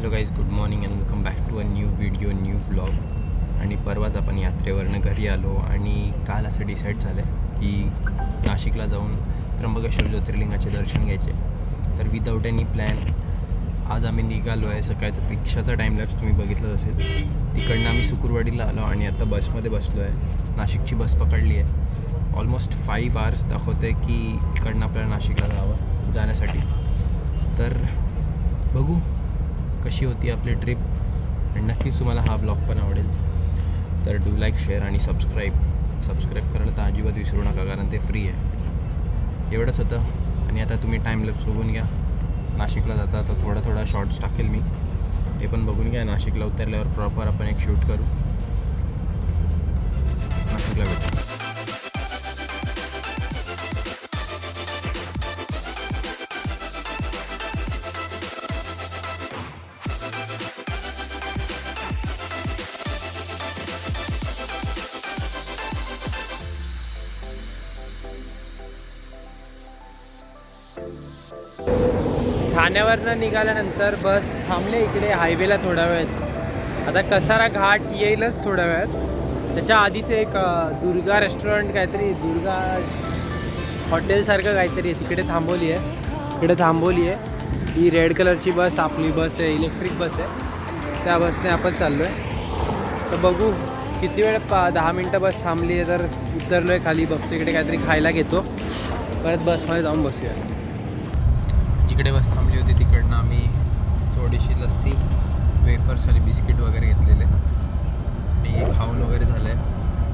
Hello guys, good morning and welcome back to a new video, new vlog. आणि परवाच आपण यात्रेवरनं घरी आलो आणि काल असं डिसाईड झालं आहे की नाशिकला जाऊन त्र्यंबकेश्वर ज्योतिर्लिंगाचे दर्शन घ्यायचे. तर विदाऊट एनी प्लॅन आज आम्ही निघालो आहे. सकाळचा रिक्षाचा टाईमलॅप्स तुम्ही बघितलंच असेल. तिकडनं आम्ही सुकुरवाडीला आलो आणि आता बसमध्ये बसलो आहे. नाशिकची बस पकडली आहे. ऑलमोस्ट 5 hours दाखवते की इकडनं आपल्याला नाशिकला जाण्यासाठी. तर बघू कशी होती आपली ट्रिप आणि नक्कीच तुम्हाला हा ब्लॉग पण आवडेल. तर डू लाईक, शेअर आणि सबस्क्राईब करायला तर अजिबात विसरू नका, कारण ते फ्री आहे. एवढंच होतं. आणि आता तुम्ही टाईमलॅप्स बघून घ्या. नाशिकला जाता तर थोडा शॉर्ट्स टाकेल मी, ते पण बघून घ्या. नाशिकला उतरल्यावर प्रॉपर आपण एक शूट करू. नाशिकला भेटू. ठाण्यावरनं निघाल्यानंतर बस थांबले इकडे हायवेला थोडा वेळ. आता कसारा घाट येईलच थोड्या वेळात. त्याच्या आधीच एक दुर्गा रेस्टॉरंट, काहीतरी दुर्गा हॉटेलसारखं काहीतरी आहे, तिकडे थांबवली आहे. ही रेड कलरची बस आपली बस आहे, इलेक्ट्रिक बस आहे. त्या बसने आपण चाललो आहे. तर बघू किती वेळ. 10 मिनटं बस थांबली आहे. तर उतरलो आहे खाली, बघतो इकडे काहीतरी खायला घेतो, परत बसमध्ये जाऊन बसूया. जिकडे बस थांबली होती तिकडनं आम्ही थोडीशी लस्सी, वेफर्स आणि बिस्किट वगैरे घेतलेले आणि खाऊन वगैरे झालं आहे.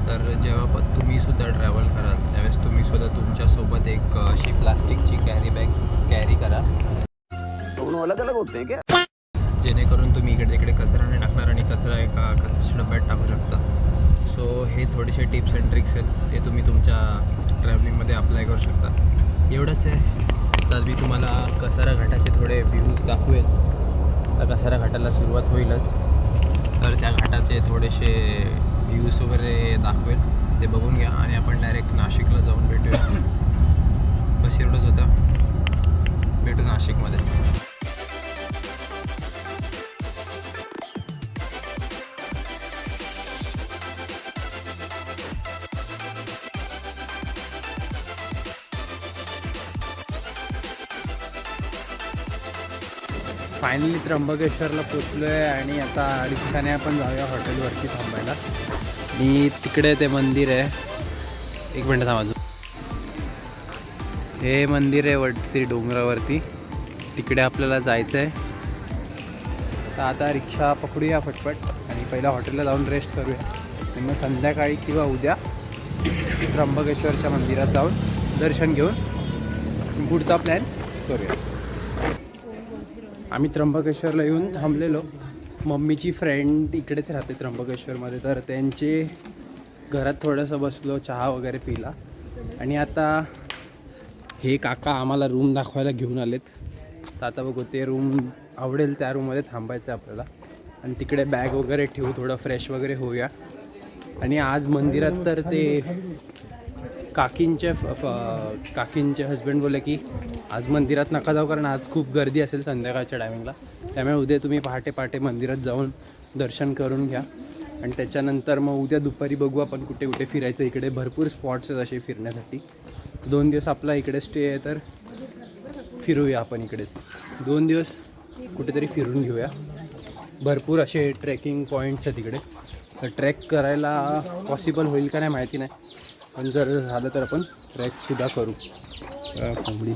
तर जेव्हा पण तुम्हीसुद्धा ट्रॅव्हल कराल त्यावेळेस तुम्हीसुद्धा तुमच्यासोबत एक अशी प्लास्टिकची कॅरी बॅग कॅरी करा. अलग अलग होते हैं क्या? जेणेकरून तुम्ही इकडे तिकडे कचरा नाही टाकणार आणि कचरा एका कचऱ्याच्या डब्यात टाकू शकता. सो हे थोडेसे टिप्स अँड ट्रिक्स आहेत, ते तुम्ही तुमच्या ट्रॅव्हलिंगमध्ये अप्लाय करू शकता. एवढंच आहे. तर मी तुम्हाला कसारा घाटाचे थोडे व्ह्यूज दाखवेल. तर कसारा घाटाला सुरुवात होईलच, तर त्या घाटाचे थोडेसे व्ह्यूज वगैरे दाखवेल, ते बघून घ्या आणि आपण डायरेक्ट नाशिकला जाऊन भेटूया. बस एवढंच होतं. भेटू नाशिकमध्ये. फायनली त्र्यंबकेश्वरला पोचलो आहे आणि आता रिक्षाने आपण जाऊया हॉटेलवरती थांबायला. आणि तिकडे ते मंदिर आहे. एक मिनटं थांबा. हे मंदिर आहे वरती डोंगरावरती, तिकडे आपल्याला जायचं आहे. तर आता रिक्षा पकडूया फटफट आणि पहिला हॉटेलला जाऊन रेस्ट करूया. आणि मग संध्याकाळी किंवा उद्या त्र्यंबकेश्वरच्या मंदिरात जाऊन दर्शन घेऊन पुढचा प्लॅन करूया. आम्ही त्र्यंबकेश्वरला येऊन थांबलेलो. मम्मीची फ्रेंड इकडेच राहते त्र्यंबकेश्वरमध्ये, तर त्यांचे घरात थोडंसं बसलो, चहा वगैरे पिला. आणि आता हे काका आम्हाला रूम दाखवायला घेऊन आलेत. तर आता बघू ते रूम आवडेल त्या रूममध्ये थांबायचं आहे आपल्याला. आणि तिकडे बॅग वगैरे ठेवू, थोडं फ्रेश वगैरे होऊया. आणि आज मंदिरात तर ते काकींचे हस्बंड बोलले की आज मंदिरात नका जाऊ, कारण आज खूप गर्दी असेल संध्याकाळच्या टायमिंगला. त्यामुळे उद्या तुम्ही पहाटे मंदिरात जाऊन दर्शन करून घ्या. आणि त्याच्यानंतर मग उद्या दुपारी बघू आपण कुठे कुठे फिरायचं. इकडे भरपूर स्पॉट्स आहेत असे फिरण्यासाठी. 2 दिवस आपला इकडे स्टे आहे, तर फिरूया आपण इकडेच. 2 दिवस कुठेतरी फिरून घेऊया. भरपूर असे ट्रेकिंग पॉईंट्स आहेत इकडे. तर ट्रेक करायला पॉसिबल होईल का नाही माहिती नाही, पण जर झालं तर आपण ट्रेकसुद्धा करू. कोंबडी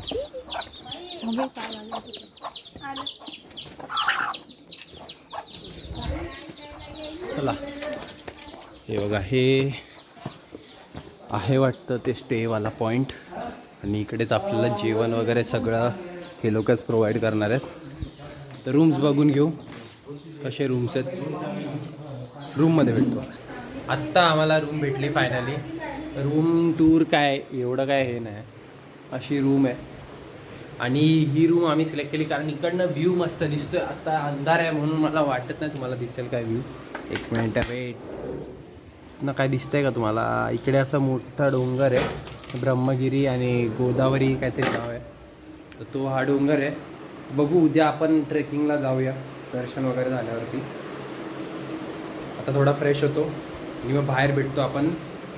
चला. हे बघा, हे आहे वाटतं ते स्टेवाला पॉईंट. आणि इकडेच आपल्याला जेवण वगैरे सगळं हे लोकच प्रोव्हाइड करणार आहेत. तर रूम्स बघून घेऊ कसे रूम्स आहेत. रूममध्ये भेटतो. आत्ता आम्हाला रूम भेटली फायनली. रूम टूर काय एवढं काय हे नाही, अशी रूम आहे. आणि ही रूम आम्ही सिलेक्ट केली कारण इकडनं व्ह्यू मस्त दिसतोय. आता अंधार आहे म्हणून मला वाटत नाही तुम्हाला दिसेल काय व्ह्यू. एक मिनिट वेट ना, काय दिसतंय का तुम्हाला? इकडे असं मोठा डोंगर आहे, ब्रह्मगिरी आणि गोदावरी काहीतरी नाव आहे. तर तो हा डोंगर आहे. बघू उद्या आपण ट्रेकिंगला जाऊया. दर्शन वगैरे झाल्यावरती आता थोडा फ्रेश होतो आणि मग बाहेर भेटतो आपण.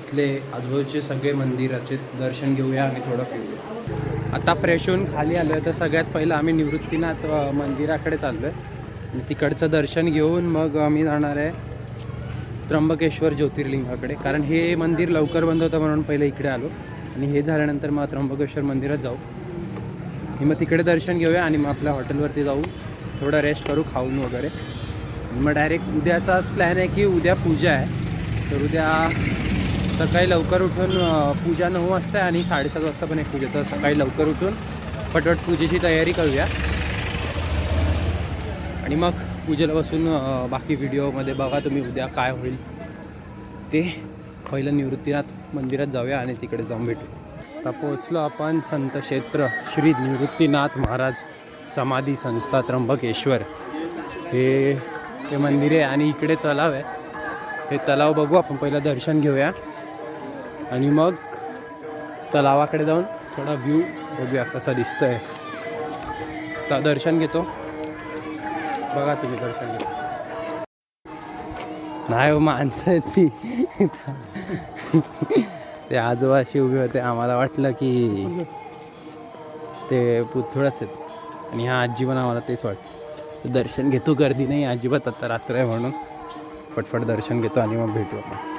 इथले आजूबाजूचे सगळे मंदिराचे दर्शन घेऊया आणि थोडं फिरूया. आता फ्रेश होऊन खाली आलो आहे तर सगळ्यात पहिलं आम्ही निवृत्तीनाथ मंदिराकडे चाललो आहे आणि तिकडचं दर्शन घेऊन मग आम्ही जाणार आहे त्र्यंबकेश्वर ज्योतिर्लिंगाकडे. कारण हे मंदिर लवकर बंद होतं म्हणून पहिले इकडे आलो आणि हे झाल्यानंतर मग त्र्यंबकेश्वर मंदिरात जाऊ आणि मग तिकडे दर्शन घेऊया आणि मग आपल्या हॉटेलवरती जाऊ, थोडं रेस्ट करू खाऊन वगैरे. मग डायरेक्ट उद्याचाच प्लॅन आहे की उद्या पूजा आहे तर उद्या सकाळी लवकर उठून पूजा 9 वाजता आहे आणि 7:30 वाजता पण एक पूजा. तर सकाळी लवकर उठून पटपट पूजेची तयारी करूया आणि मग पूजेला बसून बाकी व्हिडिओमध्ये बघा तुम्ही उद्या काय होईल ते. पहिलं निवृत्तीनाथ मंदिरात जाऊया आणि तिकडे जाऊन भेटू. आता पोहोचलो आपण संत क्षेत्र श्री निवृत्तीनाथ महाराज समाधी संस्था त्र्यंबकेश्वर. हे मंदिर आहे आणि इकडे तलाव आहे. हे तलाव बघू आपण, पहिलं दर्शन घेऊया आणि मग तलावाकडे जाऊन थोडा व्ह्यू बघूया कसा दिसतोय. आता दर्शन घेतो, बघा तुम्ही दर्शन घेतो. नाही माणसं आहेत ती ते आजोबाशी उभे होते, आम्हाला वाटलं की ते पुतळाच आहेत आणि ह्या आजी पण आम्हाला तेच वाटतं. दर्शन घेतो, गर्दी नाही अजिबात, आता रात्र आहे म्हणून फटफट दर्शन घेतो आणि मग भेटू आपण.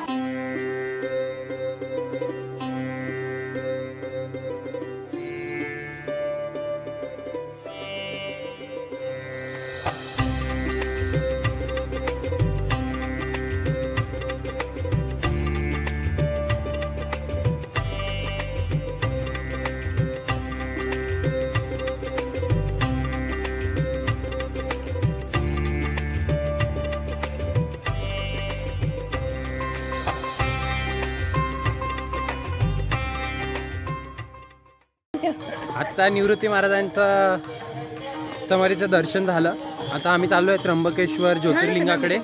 आता निवृत्ती महाराजांचं समाधीचं दर्शन झालं. आता आम्ही चाललो आहे त्र्यंबकेश्वर ज्योतिर्लिंगाकडे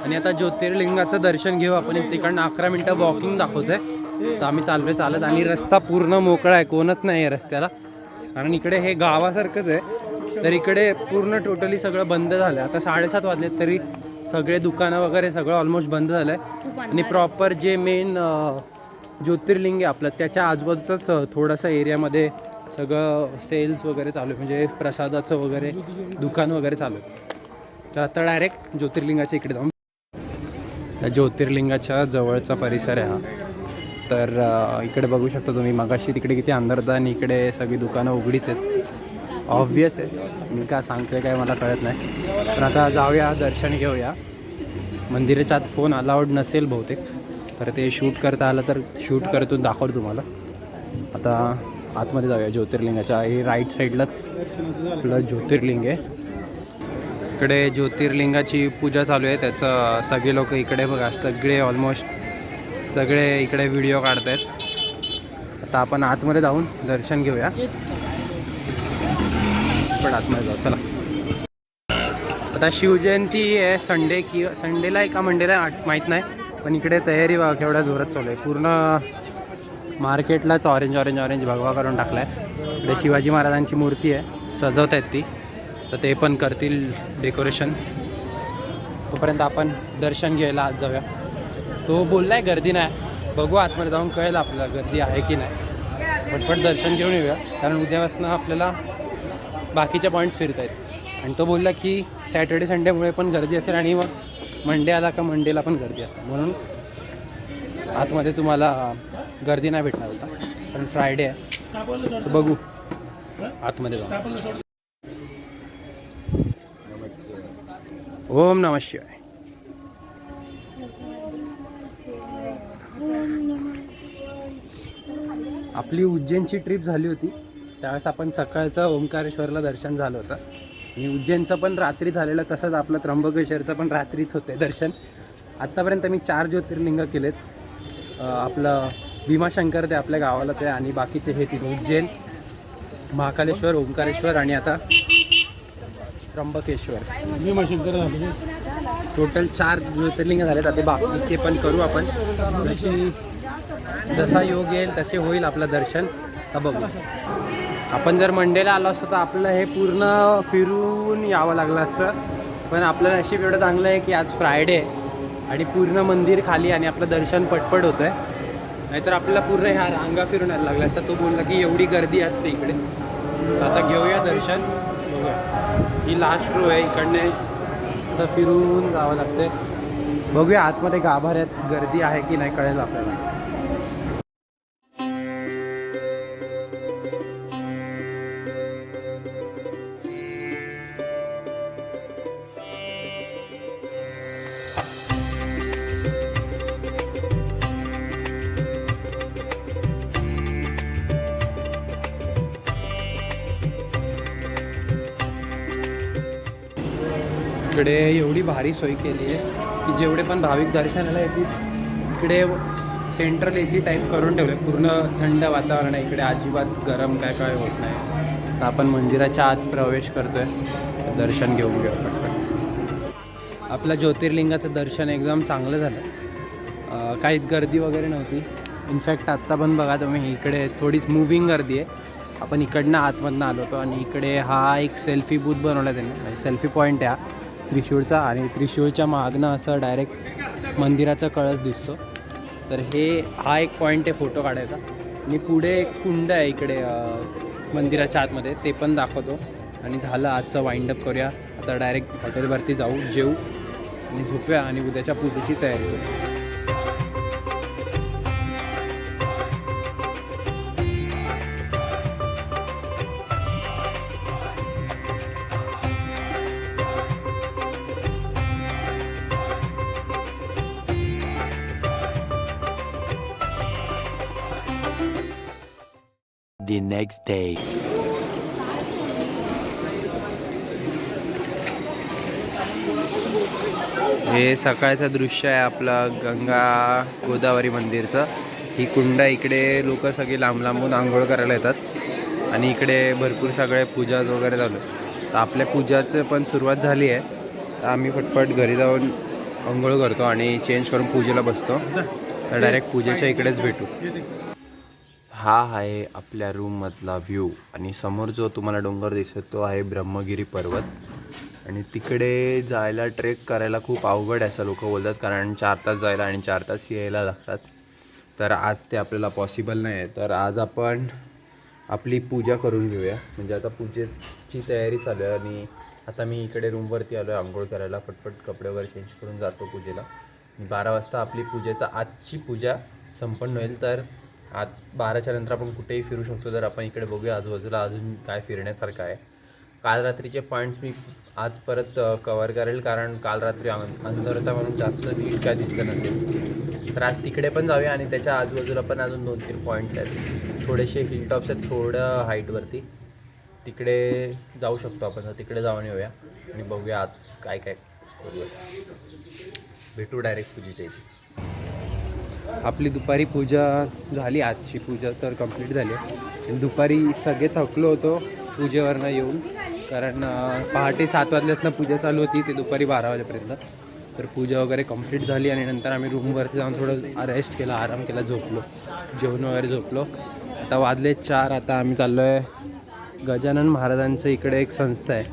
आणि आता ज्योतिर्लिंगाचं दर्शन घेऊ आपण. तिकडनं 11 मिनटं वॉकिंग दाखवतोय तर आम्ही चाललोय चालत आणि रस्ता पूर्ण मोकळा आहे, कोणच नाही आहे रस्त्याला. कारण इकडे हे गावासारखंच आहे तर इकडे पूर्ण टोटली सगळं बंद झालं. आता 7:30 वाजलेत तरी सगळे दुकानं वगैरे सगळं ऑलमोस्ट बंद झालं आहे. आणि प्रॉपर जे मेन ज्योतिर्लिंग आहे आपलं त्याच्या आजूबाजूचाच थोडासा एरियामध्ये सगळं सेल्स वगैरे चालू आहे, म्हणजे प्रसादाचं वगैरे दुकान वगैरे चालू आहे. तर आता डायरेक्ट ज्योतिर्लिंगाच्या इकडे जाऊन, त्या ज्योतिर्लिंगाच्या जवळचा परिसर आहे हा. तर इकडे बघू शकता तुम्ही, मगाशी तिकडे किती अंधार होता आणि इकडे सगळी दुकानं उघडीच आहेत. ऑब्वियस आहे, मी काय सांगतोय काय मला कळत नाही. पण आता जाऊया, दर्शन घेऊया. मंदिराच्या आत फोन अलाउड नसेल बहुतेक, तर ते शूट करता आलं तर शूट करतो, दाखवतो तुम्हाला. आता आतमध्ये जाऊया ज्योतिर्लिंगाच्या. हे राईट साईडलाच आपलं ज्योतिर्लिंग आहे. इकडे ज्योतिर्लिंगाची पूजा चालू आहे, त्याचं सगळे लोक इकडे बघा, सगळे ऑलमोस्ट सगळे इकडे व्हिडिओ काढत आहेत. आता आपण आतमध्ये जाऊन दर्शन घेऊया. पण आतमध्ये जाऊ चला. आता शिवजयंती आहे, संडे की संडेला आहे का मंडेला माहीत नाही, पण इकडे तयारी बघा केवढ्या जोरात चालू आहे. पूर्ण मार्केटलाच ऑरेंज ऑरेंज ऑरेंज भगवा करून टाकला आहे. इकडे शिवाजी महाराजांची मूर्ती आहे, सजवत आहेत ती, तर ते पण करतील डेकोरेशन. तोपर्यंत आपण दर्शन घ्यायला आत जाऊया. तो बोलला आहे गर्दी नाही, बघू आतमध्ये जाऊन कळेल आपल्याला गर्दी आहे की नाही. पटपट दर्शन घेऊन येऊया, कारण उद्यापासून आपल्याला बाकीच्या पॉईंट्स फिरत आहेत. आणि तो बोलला की सॅटर्डे संडेमुळे पण गर्दी असेल आणि मग मंडे आला का मंडेला पण गर्दी असते, म्हणून आतमध्ये तुम्हाला गर्दी नाही भेटणार होता. पण फ्रायडे आहे तर बघू आतमध्ये जाऊ. ओम नमः शिवाय. आपली उज्जैनची ट्रिप झाली होती त्यावेळेस आपण सकाळचं ओंकारेश्वरला दर्शन झालं होतं आणि उज्जैनचं पण रात्री झालेलं, तसंच आपलं त्र्यंबकेश्वरचं पण रात्रीच होते दर्शन. आत्तापर्यंत मी 4 ज्योतिर्लिंग केलेत. आपलं भीमाशंकर ते आपल्या गावालाच आहे आणि बाकीचे हे 3 उज्जैन, महाकालेश्वर, ओंकारेश्वर आणि आता त्र्यंबकेश्वर. भीमाशंकर झाले, टोटल 4 ज्योतिर्लिंग झालेत. आता बाकीचे पण करू आपण, जसा योग येईल तसे होईल आपलं दर्शन. तर बघू, आपण जर मंडेला आलो असतो तर आपलं हे पूर्ण फिरून यावं लागलं असतं. पण आपलं नशीब एवढं चांगलं आहे की आज फ्रायडे आणि पूर्ण मंदिर खाली आणि आपलं दर्शन पटपट होतं आहे. नाहीतर आपल्याला पूर्ण ह्या रांगा फिरून यायला लागल्या. असं तो बोलला की एवढी गर्दी असते इकडे. तर आता घेऊया दर्शन. बघूया, ही लास्ट रो आहे. इकडने असं फिरून जावं लागते. बघूया आतमध्ये गाभाऱ्यात गर्दी आहे की नाही कळेल आपल्याला. इकडे एवढी भारी सोय केली आहे की जेवढे पण भाविक दर्शनाला येतील इकडे सेंट्रल AC टाईप करून ठेवले. पूर्ण थंड वातावरण आहे इकडे. अजिबात गरम काय होत नाही. तर आपण मंदिराच्या आत प्रवेश करतो आहे. दर्शन घेऊन घेऊ पटकन. आपलं ज्योतिर्लिंगाचं दर्शन एकदम चांगलं झालं. काहीच गर्दी वगैरे नव्हती. इनफॅक्ट आत्ता पण बघा तुम्ही इकडे थोडीच मूविंग गर्दी आहे. आपण इकडनं आतमधनं आलो होतो आणि इकडे हा एक सेल्फी बूथ बनवला त्यांनी. म्हणजे सेल्फी पॉईंट आहे हा त्रिशूळचा. आणि त्रिशूळच्या मागनं असं डायरेक्ट मंदिराचा कळस दिसतो. तर हा एक पॉईंट आहे फोटो काढायचा. आणि पुढे एक कुंड आहे इकडे मंदिराच्या आतमध्ये, ते पण दाखवतो. आणि झालं आजचं वाइंडअप करूया. आता डायरेक्ट हॉटेलवरती जाऊ, जेवू आणि झोपूया आणि उद्याच्या पूजेची तयारी करू. The next day. हे सकाळचं दृश्य आहे आपलं गंगा गोदावरी मंदिरचं. ही कुंड इकडे लोक सगळे लांब लांबून आंघोळ करायला येतात आणि इकडे भरपूर सगळे पूजा वगैरे चालू आहे. तर आपल्या पूजाचं पण सुरुवात झाली आहे. तर आम्ही फटफट घरी जाऊन आंघोळ करतो आणि चेंज करून पूजेला बसतो. तर डायरेक्ट पूजेच्या इकडेच भेटू. हा आहे आपल्या रूममधला व्ह्यू आणि समोर जो तुम्हाला डोंगर दिसतो तो आहे ब्रह्मगिरी पर्वत. आणि तिकडे जायला ट्रेक करायला खूप अवघड आहे असं लोक बोलतात, कारण 4 तास जायला आणि 4 तास यायला लागतात. तर आज ते आपल्याला पॉसिबल नाही आहे. तर आज आपण आपली पूजा करून घेऊया. म्हणजे आता पूजेची तयारी चालू आहे आणि आता मी इकडे रूमवरती आलो आहे आंघोळ करायला. फटफट कपडे वगैरे चेंज करून जातो पूजेला. 12 वाजता आपली आजची पूजा संपन्न होईल. तर आज 12च्या नंतर आपण कुठेही फिरू शकतो. तर आपण इकडे बघूया आजूबाजूला अजून काय फिरण्यासारखं आहे. काल रात्रीचे पॉईंट्स मी आज परत कवर करेल, कारण काल रात्री अंधार होता म्हणून जास्त नीट काय दिसलं नसेल. तर आज तिकडे पण जाऊया आणि त्याच्या आजूबाजूला पण अजून 2-3 पॉईंट्स आहेत. थोडेसे हिल टॉप्स आहेत थोडं हाईटवरती. तिकडे जाऊ शकतो आपण. तिकडे जाऊन येऊया आणि बघूया आज काय काय करूया. भेटू डायरेक्ट पूजेच्या इथे. आपली दुपारी पूजा झाली. आजची पूजा तर कंप्लीट झाली आहे. दुपारी सगळे थकलो होतो पूजेवरनं येऊन, कारण पहाटे 7 वाजल्यापासून पूजा चालू होती ते दुपारी 12 वाजेपर्यंत. तर पूजा वगैरे कंप्लीट झाली आणि नंतर आम्ही रूमवरती जाऊन थोडं रेस्ट केला, आराम केला, झोपलो, जेवण वगैरे झोपलो. आता वाजले 4. आता आम्ही चाललो आहे गजानन महाराजांचं इकडे एक संस्था आहे,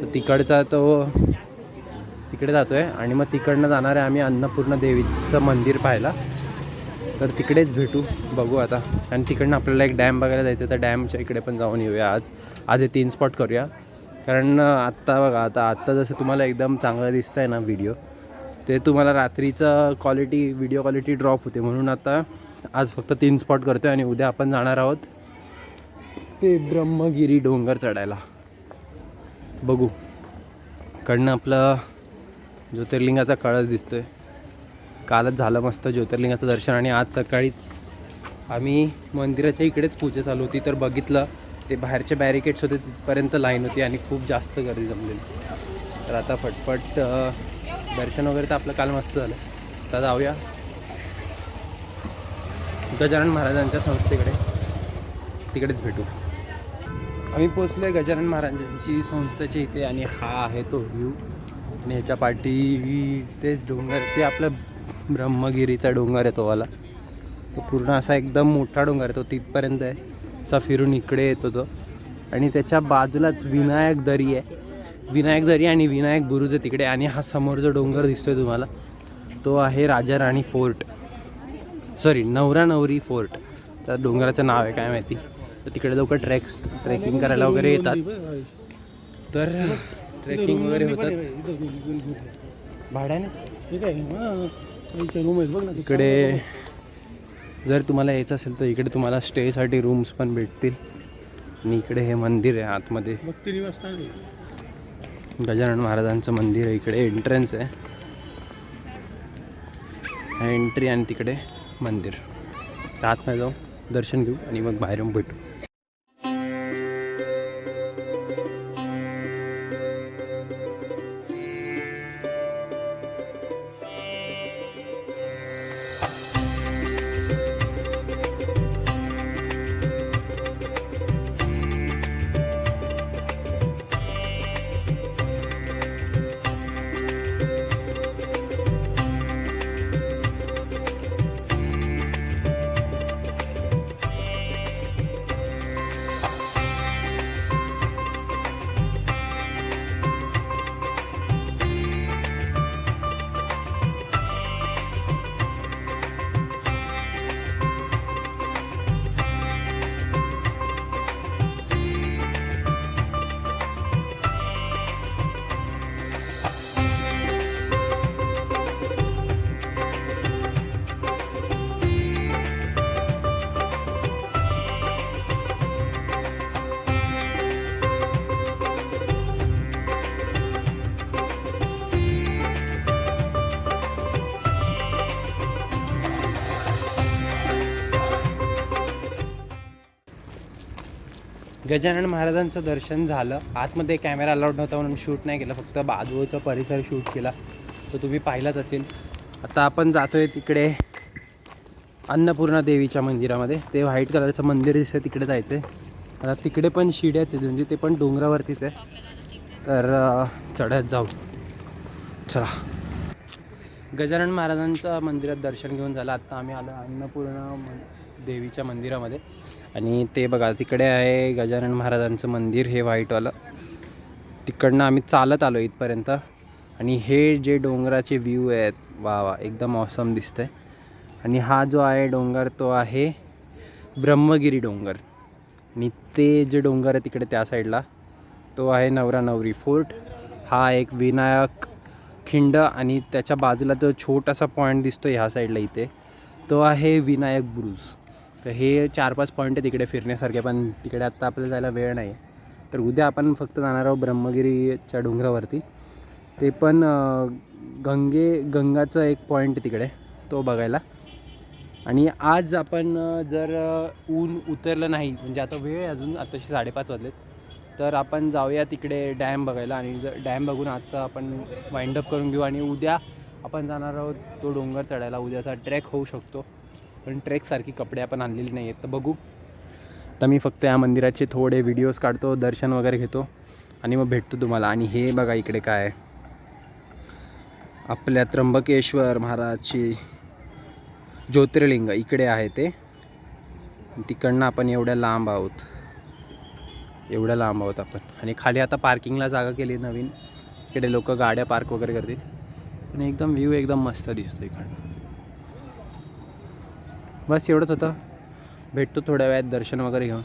तर तिकडे जातो आहे आणि मग तिकडनं जाणार आहे आम्ही अन्नपूर्णा देवीचं मंदिर पाहायला. तर तिकडेच भेटू, बघू आता. आणि तिकडनं आपल्याला एक डॅम बघायला जायचं, तर डॅमच्या इकडे पण जाऊन येऊया आज हे 3 स्पॉट करूया. कारण आत्ता बघा आत्ता जसं तुम्हाला एकदम चांगलं दिसतं आहे ना व्हिडिओ, ते तुम्हाला रात्रीचं व्हिडिओ क्वालिटी ड्रॉप होते. म्हणून आता आज फक्त 3 स्पॉट करतो आहे आणि उद्या आपण जाणार आहोत ते ब्रह्मगिरी डोंगर चढायला. बघू. कडनं आपलं ज्योतिर्लिंगाचा कळस दिसतो आहे. कालच झालं मस्त ज्योतिर्लिंगाचं दर्शन आणि आज सकाळीच आम्ही मंदिराच्या इकडेच पूजा चालू होती, तर बघितलं ते बाहेरचे बॅरिकेड्स होते तिथपर्यंत लाईन होती आणि खूप जास्त गर्दी जमलेली. तर आता फटफट दर्शन वगैरे तर आपलं काल मस्त झालं. आता जाऊया गजानन महाराजांच्या संस्थेकडे, तिकडेच भेटू. आम्ही पोचलो आहे गजानन महाराजांची संस्थेच्या इथे आणि हा आहे तो व्ह्यू. आणि ह्याच्या पाठी तेच डोंगर, ते आपलं ब्रह्मगिरीचा डोंगर आहे तो वाला. तो पूर्ण असा एकदम मोठा डोंगर आहे, तो तिथपर्यंत आहे. असा फिरून इकडे येतो तो. आणि त्याच्या बाजूलाच विनायक दरी आहे, विनायक दरी आणि विनायक बुरुज आहे तिकडे. आणि हा समोर जो डोंगर दिसतोय तुम्हाला तो आहे राजा राणी फोर्ट, सॉरी नवरा नवरी फोर्ट. त्या डोंगराचं नाव आहे काय माहिती. तर तिकडे लोक ट्रेकिंग करायला वगैरे येतात. तर ट्रेकिंग वगैरे होतात भाड्याने. इकडे जर तुम्हाला यायचं असेल तर इकडे तुम्हाला स्टेसाठी रूम्स पण भेटतील. आणि इकडे हे मंदिर आहे आतमध्ये, गजानन महाराजांचं मंदिर आहे. इकडे एंट्रन्स आहे, एंट्री आणि तिकडे मंदिर. आतमध्ये जाऊ दर्शन घेऊ आणि मग बाहेरून भेटू. गजानन महाराजांचं दर्शन झालं. आतमध्ये कॅमेरा अलाउड नव्हता म्हणून शूट नाही केलं, फक्त बाजूचा परिसर शूट केला. तो तुम्ही पाहिलाच असेल. आता आपण जातोय तिकडे अन्नपूर्णा देवीच्या मंदिरामध्ये. ते व्हाईट कलरचं मंदिर दिसतं तिकडे जायचं आहे. आता तिकडे पण शिड्याच आहे, म्हणजे ते पण डोंगरावरतीच आहे. तर चढत जाऊ चला. गजानन महाराजांचं मंदिरात दर्शन घेऊन झालं. आत्ता आम्ही आलो अन्नपूर्णा देवीच्या मंदिरामध्ये. आणि ते बघा तिकडे आहे गजानन महाराजांचं मंदिर, हे व्हाईटवालं. तिकडनं आम्ही चालत आलो इथपर्यंत. आणि हे जे डोंगराचे व्ह्यू आहेत, वा वा एकदम ऑसम दिसतंय. आणि हा जो आहे डोंगर तो आहे ब्रह्मगिरी डोंगर. आणि ते जे डोंगर आहे तिकडे त्या साईडला तो आहे नवरा नवरी फोर्ट. हा एक विनायक खिंड आणि त्याच्या बाजूला तो छोटासा पॉईंट दिसतो ह्या साईडला इथे, तो आहे विनायक बुरुज. तर हे 4-5 पॉईंट आहे तिकडे फिरण्यासारखे. पण तिकडे आत्ता आपल्याला जायला वेळ नाही. तर उद्या आपण फक्त जाणार आहोत ब्रह्मगिरीच्या डोंगरावरती. ते पण गंगाचं एक पॉईंट तिकडे तो बघायला. आणि आज आपण जर ऊन उतरलं नाही, म्हणजे आता वेळ अजून आताशी 5:30 वाजलेत, तर आपण जाऊया तिकडे डॅम बघायला. आणि जर डॅम बघून आजचा आपण वाइंडअप करून घेऊ. आणि उद्या आपण जाणार आहोत तो डोंगर चढायला. उद्याचा ट्रेक होऊ शकतो, पण ट्रेकसारखी कपडे आपण आणलेली नाही आहेत. तर बघू. तर मी फक्त या मंदिराचे थोडे व्हिडिओज काढतो, दर्शन वगैरे घेतो आणि मग भेटतो तुम्हाला. आणि हे बघा इकडे काय आहे, आपल्या त्र्यंबकेश्वर महाराजची ज्योतिर्लिंग इकडे आहे ते. तिकडनं आपण एवढ्या लांब आहोत आपण. आणि खाली आता पार्किंगला जागा केली नवीन, इकडे लोक गाड्या पार्क वगैरे करतील. आणि एकदम व्ह्यू एकदम मस्त दिसतो इकडनं. बस एवढंच होतं. भेटतो थोड्या वेळात दर्शन वगैरे घेऊन.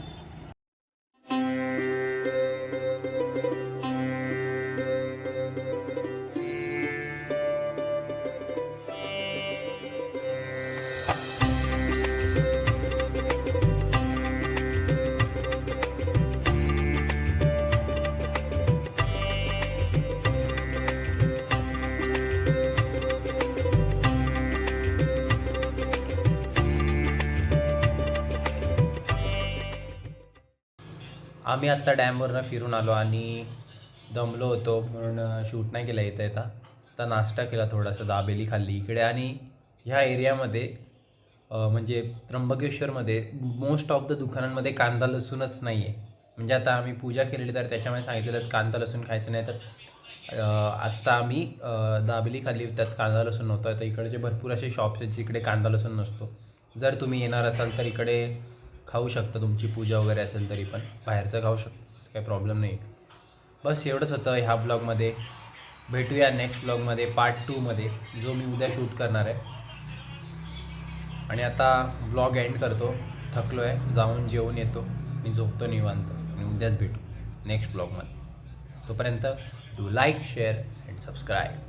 आम्ही आत्ता डॅमवरनं फिरून आलो आणि दमलो होतो म्हणून शूट नाही केला येता. आता नाश्ता केला, थोडासा दाबेली खाल्ली इकडे. आणि ह्या एरियामध्ये म्हणजे त्र्यंबकेश्वरमध्ये मोस्ट ऑफ द दुकानांमध्ये कांदा लसूणच नाही आहे. म्हणजे आता आम्ही पूजा केलेली तर त्याच्यामुळे सांगितलेलं कांदा लसूण खायचं नाही. तर आत्ता आम्ही दाबेली खाल्ली, त्यात कांदा लसूण नव्हता. तर इकडचे भरपूर असे शॉप्स आहेत जिकडे कांदा लसूण नसतो. जर तुम्ही येणार असाल तर इकडे खाऊ शकता, तुमची पूजा वगैरे असेल तरी पण बाहेरचं खाऊ शकता, असं काही प्रॉब्लेम नाही. बस एवढंच होतं ह्या ब्लॉगमध्ये. भेटूया नेक्स्ट ब्लॉगमध्ये पार्ट 2मध्ये, जो मी उद्या शूट करणार आहे. आणि आता ब्लॉग एंड करतो. थकलो आहे, जाऊन जेवून येतो, मी झोपतो निवांत आणि उद्याच भेटू नेक्स्ट ब्लॉगमध्ये. तोपर्यंत do like, share and subscribe.